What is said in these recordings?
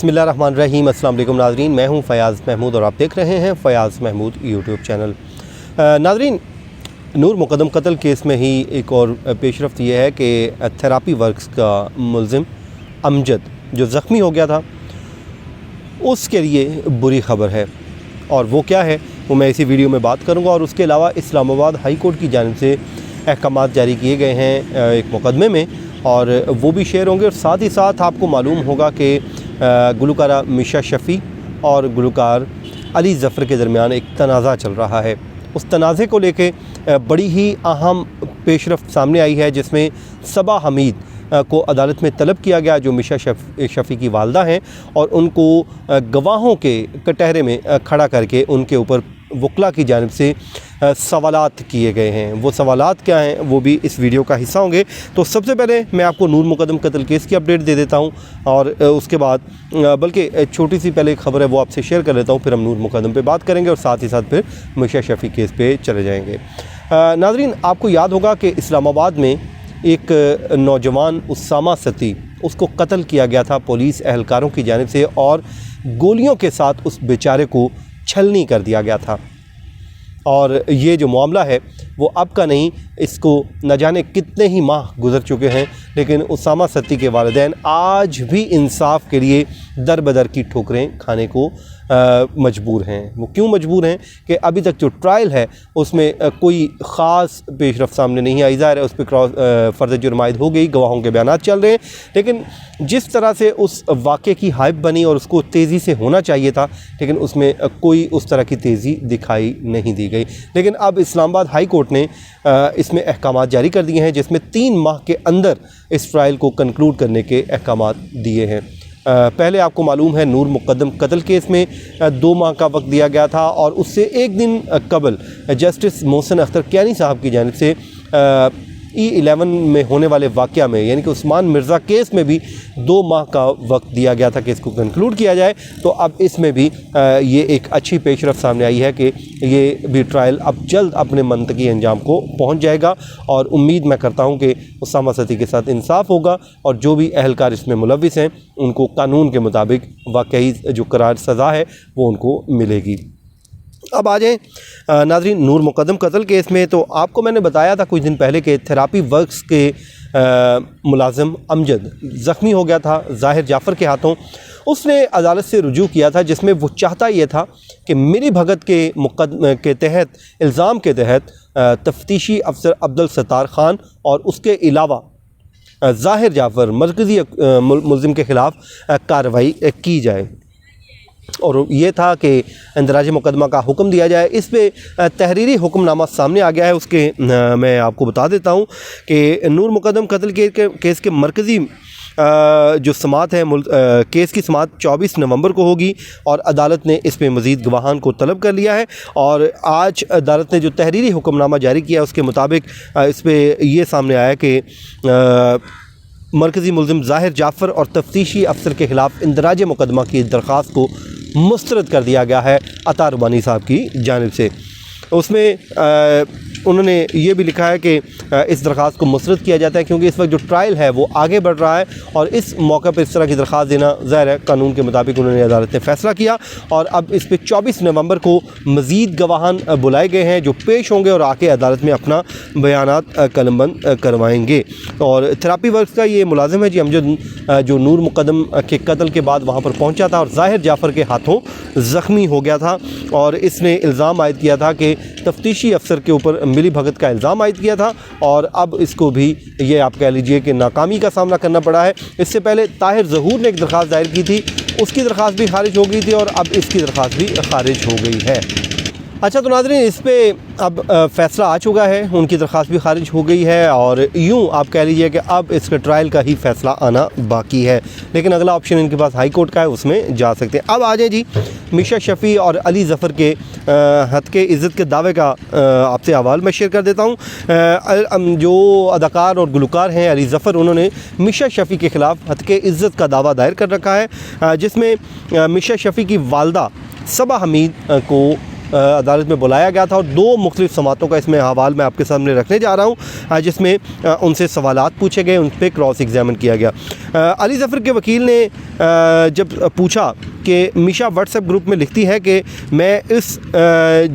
बिस्मिल्लाहिर्रहमानिर्रहीम। अस्सलाम वालेकुम नाज़रीन, मैं हूं फ़याज़ महमूद और आप देख रहे हैं फ़याज़ महमूद यूट्यूब चैनल। नाज़रीन, नूर मुक़द्दम कत्ल केस में ही एक और पेशरफ्त ये है कि थेरापी वर्क्स का मुलज़िम अमजद जो ज़ख्मी हो गया था उसके लिए बुरी ख़बर है, और वो क्या है वो मैं इसी वीडियो में बात करूँगा। और उसके अलावा इस्लामाबाद हाई कोर्ट की जानिब से अहकामात जारी किए गए हैं एक मुकदमे में, और वो भी शेयर होंगे। और साथ ही साथ आपको मालूम होगा कि गुलकारा मिशा शफ़ी और गुलकार अली ज़फ़र के दरमियान एक तनाज़ा चल रहा है। उस तनाज़े को लेके बड़ी ही अहम पेशरफ्त सामने आई है, जिसमें सबा हमीद को अदालत में तलब किया गया, जो मिशा शफ़ी की वालदा हैं, और उनको गवाहों के कटहरे में खड़ा करके उनके ऊपर वकला की जानिब से सवालात किए गए हैं। वो सवालात क्या हैं वो भी इस वीडियो का हिस्सा होंगे। तो सबसे पहले मैं आपको नूर मुक़द्दम कत्ल केस की अपडेट दे देता हूं, और उसके बाद बल्कि छोटी सी पहले एक ख़बर है वो आपसे शेयर कर लेता हूं, फिर हम नूर मुक़द्दम पे बात करेंगे और साथ ही साथ फिर मिशा शफ़ी केस पे चले जाएंगे। नाज़रीन, आपको याद होगा कि इस्लामाबाद में एक नौजवान उसामा सती, उसको कत्ल किया गया था पुलिस एहलकारों की जानिब से, और गोलियों के साथ उस बेचारे को छलनी कर दिया गया था। और ये जो मामला है वो अब का नहीं, इसको न जाने कितने ही माह गुजर चुके हैं, लेकिन उसामा सती के वालिदैन आज भी इंसाफ के लिए दर बदर की ठोकरें खाने को मजबूर हैं। वो क्यों मजबूर हैं कि अभी तक जो ट्रायल है उसमें कोई ख़ास पेशरफ्त सामने नहीं आई। ज़ाहिर है उस पर फ़र्ज़ जुर्म आयद हो गई, गवाहों के बयान चल रहे हैं, लेकिन जिस तरह से उस वाक़े की हाइप बनी और उसको तेज़ी से होना चाहिए था, लेकिन उसमें कोई उस तरह की तेज़ी दिखाई नहीं दी गई। लेकिन अब इस्लामाबाद हाई कोर्ट ने इसमें अहकामात जारी कर दिए हैं, जिसमें 3 माह के अंदर इस ट्रायल को कंक्लूड करने के अहकामात दिए हैं। पहले आपको मालूम है नूर मुक़द्दम कत्ल केस में 2 माह का वक्त दिया गया था, और उससे एक दिन कबल जस्टिस मोहसिन अख्तर कियानी साहब की जानिब से E11 में होने वाले वाक़या में, यानी कि उस्मान मिर्ज़ा केस में भी 2 माह का वक्त दिया गया था कि इसको कंक्लूड किया जाए। तो अब इसमें भी ये एक अच्छी पेशरफ्त सामने आई है कि ये भी ट्रायल अब जल्द अपने मंतकी अंजाम को पहुंच जाएगा, और उम्मीद मैं करता हूं कि उसामा सती के साथ इंसाफ होगा, और जो भी अहलकार इसमें मुलव्विस हैं उनको कानून के मुताबिक वाकई जो करार सज़ा है वो उनको मिलेगी। अब आ जाएँ नाज़रीन नूर मुक़द्दम कत्ल केस में। तो आपको मैंने बताया था कुछ दिन पहले कि थेरापी वर्क्स के मुलाजिम अमजद ज़ख्मी हो गया था ज़ाहिर जाफ़र के हाथों। उसने अदालत से रुजू किया था, जिसमें वो चाहता ये था कि मिली भगत के मुक़दमे के तहत, इल्ज़ाम के तहत तफ्तीशी अफसर अब्दुल सत्तार ख़ान और उसके अलावा ज़ाहिर जाफ़र मरकज़ी मुलज़िम के ख़िलाफ़ कार्रवाई की जाए, और ये था कि इंदराज मुकदमा का हुक्म दिया जाए। इस पर तहरीरी हुक्मनामा सामने आ गया है। उसके मैं आपको बता देता हूँ कि नूर मुक़द्दम कत्ल केस के मरकज़ी जो समात है, केस की समात 24 नवंबर को होगी, और अदालत ने इस पर मज़ीद गवाहान को तलब कर लिया है। और आज अदालत ने जो तहरीरी हुक्मनामा जारी किया उसके मुताबिक इस पर यह सामने आया कि मरकज़ी मुलज़िम ज़ाहिर जाफ़र और तफ्तीशी अफसर के ख़िलाफ़ इंदराज मुकदमा की दरख्वास्त को मुस्तरद कर दिया गया है अता रुबानी साहब की जानिब से। उसमें उन्होंने ये भी लिखा है कि इस दरख्वास्त को मुस्तरद किया जाता है क्योंकि इस वक्त जो ट्रायल है वो आगे बढ़ रहा है, और इस मौके पर इस तरह की दरख्वास्त देना ज़ाहिर है कानून के मुताबिक उन्होंने अदालत ने फ़ैसला किया। और अब इस पर 24 नवंबर को मज़ीद गवाहान बुलाए गए हैं जो पेश होंगे और आके अदालत में अपना बयानात कलमबंद करवाएंगे। और थेरापी वर्क्स का ये मुलाजिम है जी अमजद, जो नूर मुक़द्दम के कत्ल के बाद वहाँ पर पहुँचा था और ज़ाहिर जाफ़र के हाथों ज़ख्मी हो गया था, और इसने इल्ज़ाम आयद किया था कि तफ्तीशी अफसर के ऊपर मिली भगत का इल्ज़ाम आयद किया था, और अब इसको भी ये आप कह लीजिए कि नाकामी का सामना करना पड़ा है। इससे पहले ताहिर ज़हूर ने एक दरख्वास्त दायर की थी, उसकी दरख्वास्त भी खारिज हो गई थी, और अब इसकी दरख्वास्त भी खारिज हो गई है। अच्छा, तो नाज़रीन इस पर अब फ़ैसला आ चुका है, उनकी दरख्वास्त भी खारिज हो गई है, और यूँ आप कह लीजिए कि अब इसके ट्रायल का ही फ़ैसला आना बाकी है, लेकिन अगला ऑप्शन इनके पास हाई कोर्ट का है, उसमें जा सकते हैं। अब आ जाए जी मिशा शफ़ी और अली ज़फ़र के हत्के इज़्ज़त के दावे का आपसे अहवाल मैं शेयर कर देता हूँ। जो अदाकार और गुलकार हैं अली ज़फ़र, उन्होंने मिशा शफ़ी के ख़िलाफ़ हत्के इज़्ज़त का दावा दायर कर रखा है, जिसमें मिशा शफ़ी की वालदा सबा हमीद को अदालत में बुलाया गया था और 2 मुख्तलिफ समातों का इसमें हवाल मैं आपके सामने रखने जा रहा हूँ, जिसमें उनसे सवालात पूछे गए, उन पर क्रॉस एग्जामिन किया गया। अली ज़फ़र के वकील ने जब पूछा कि मिशा व्हाट्सएप ग्रुप में लिखती है कि मैं इस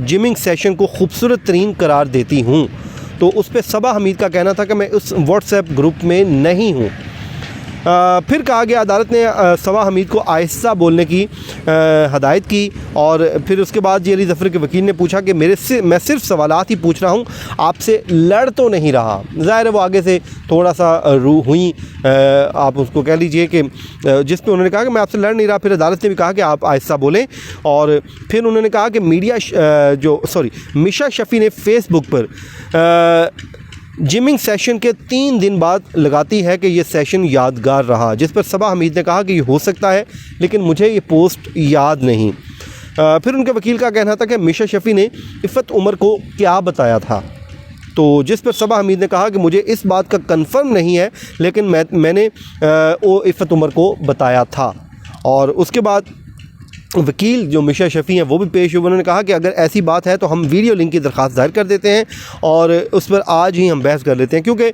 जिमिंग सेशन को खूबसूरत तरीन करार देती हूँ, तो उस पर सबा हमीद का कहना था कि मैं उस व्हाट्सएप ग्रुप में नहीं हूँ। फिर कहा गया, अदालत ने सबा हमीद को आहिस्ता बोलने की हदायत की और फिर उसके बाद जी अली ज़फ़र के वकील ने पूछा कि मैं सिर्फ सवालात ही पूछ रहा हूँ, आपसे लड़ तो नहीं रहा। ज़ाहिर है वो आगे से थोड़ा सा रू हुई, आप उसको कह लीजिए कि जिस पे उन्होंने कहा कि मैं आपसे लड़ नहीं रहा। फिर अदालत ने भी कहा कि आप आहिस्ता बोलें और फिर उन्होंने कहा कि मिशा शफ़ी ने फ़ेसबुक पर जिमिंग सेशन के 3 दिन बाद लगाती है कि ये सेशन यादगार रहा, जिस पर सबा हमीद ने कहा कि ये हो सकता है लेकिन मुझे ये पोस्ट याद नहीं। फिर उनके वकील का कहना था कि मिशा शफ़ी ने इफ़त उमर को क्या बताया था, तो जिस पर सबा हमीद ने कहा कि मुझे इस बात का कंफर्म नहीं है लेकिन मैंने वो इफ़त उमर को बताया था। और उसके बाद वकील जो मिशा शफ़ी हैं वो भी पेश हुए। उन्होंने कहा कि अगर ऐसी बात है तो हम वीडियो लिंक की दरख्वास्त दायर कर देते हैं और उस पर आज ही हम बहस कर लेते हैं, क्योंकि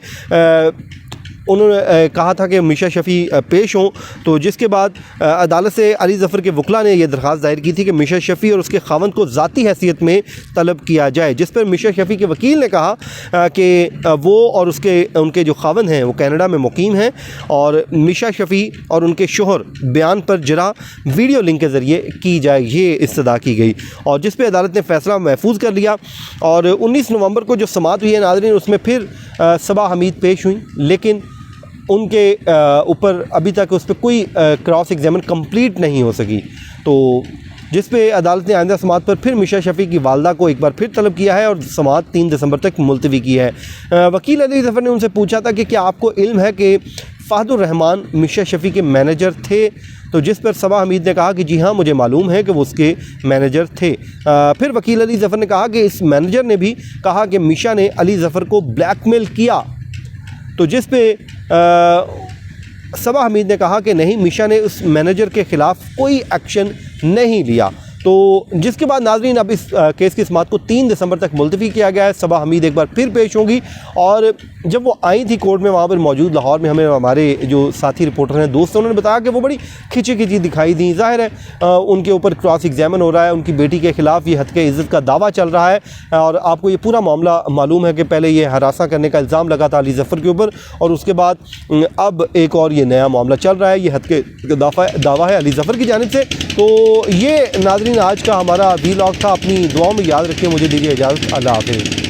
उन्होंने कहा था कि मिशा शफ़ी पेश हों। तो जिसके बाद अदालत से अली ज़फ़र के वकला ने यह दरख्वास्त दायर की थी कि मिशा शफ़ी और उसके ख़ावंद को ज़ाती हैसियत में तलब किया जाए, जिस पर मिशा शफ़ी के वकील ने कहा कि वो और उनके जो ख़ावंद हैं वो कनाडा में मुकीम हैं और मिशा शफ़ी और उनके शोहर बयान पर जरा वीडियो लिंक के ज़रिए की जाए, ये इस्तदा की गई और जिस पर अदालत ने फ़ैसला महफूज कर लिया। और 19 नवंबर को जो समाअत हुई है नाज़रीन, उसमें फिर सबा हमीद पेश हुई, लेकिन उनके ऊपर अभी तक उस पर कोई क्रॉस एग्जामिन कंप्लीट नहीं हो सकी, तो जिस पे अदालत ने आइंदा समाअत पर फिर मिशा शफ़ी की वालदा को एक बार फिर तलब किया है और समाअत 3 दिसंबर तक मुलतवी की है। वकील अली ज़फ़र ने उनसे पूछा था कि क्या आपको इल्म है कि फ़हदुर रहमान मिशा शफ़ी के मैनेजर थे, तो जिस पर सबा हमीद ने कहा कि जी हाँ मुझे मालूम है कि वो उसके मैनेजर थे। फिर वकील अली ज़फ़र ने कहा कि इस मैनेजर ने भी कहा कि मिशा ने अली ज़फ़र को ब्लैकमेल किया, तो जिस पे सबा हमीद ने कहा कि नहीं, मिशा ने उस मैनेजर के ख़िलाफ़ कोई एक्शन नहीं लिया। तो जिसके बाद नाज़रीन अब इस केस की समाअत को 3 दिसंबर तक मुलतवी किया गया है। सबा हमीद एक बार फिर पेश होंगी और जब वो आई थी कोर्ट में, वहाँ पर मौजूद लाहौर में हमें हमारे जो साथी रिपोर्टर हैं, दोस्त हैं, उन्होंने बताया कि वो बड़ी खिंची दिखाई दी। ज़ाहिर है उनके ऊपर क्रॉस एग्जामिन हो रहा है, उनकी बेटी के ख़िलाफ़ ये हत्या इज़्ज़त का दावा चल रहा है और आपको ये पूरा मामला मालूम है कि पहले ये हरासा करने का इल्ज़ाम लगा था अली ज़फ़र के ऊपर और उसके बाद अब एक और ये नया मामला चल रहा है, ये हत्या का दावा है अली ज़फ़र की जानिब से। तो ये नाज़रीन आज का हमारा वीलॉग था। अपनी दुआओं में याद रखिए। मुझे दीजिए इजाज़त। अल्लाह हाफ़िज़।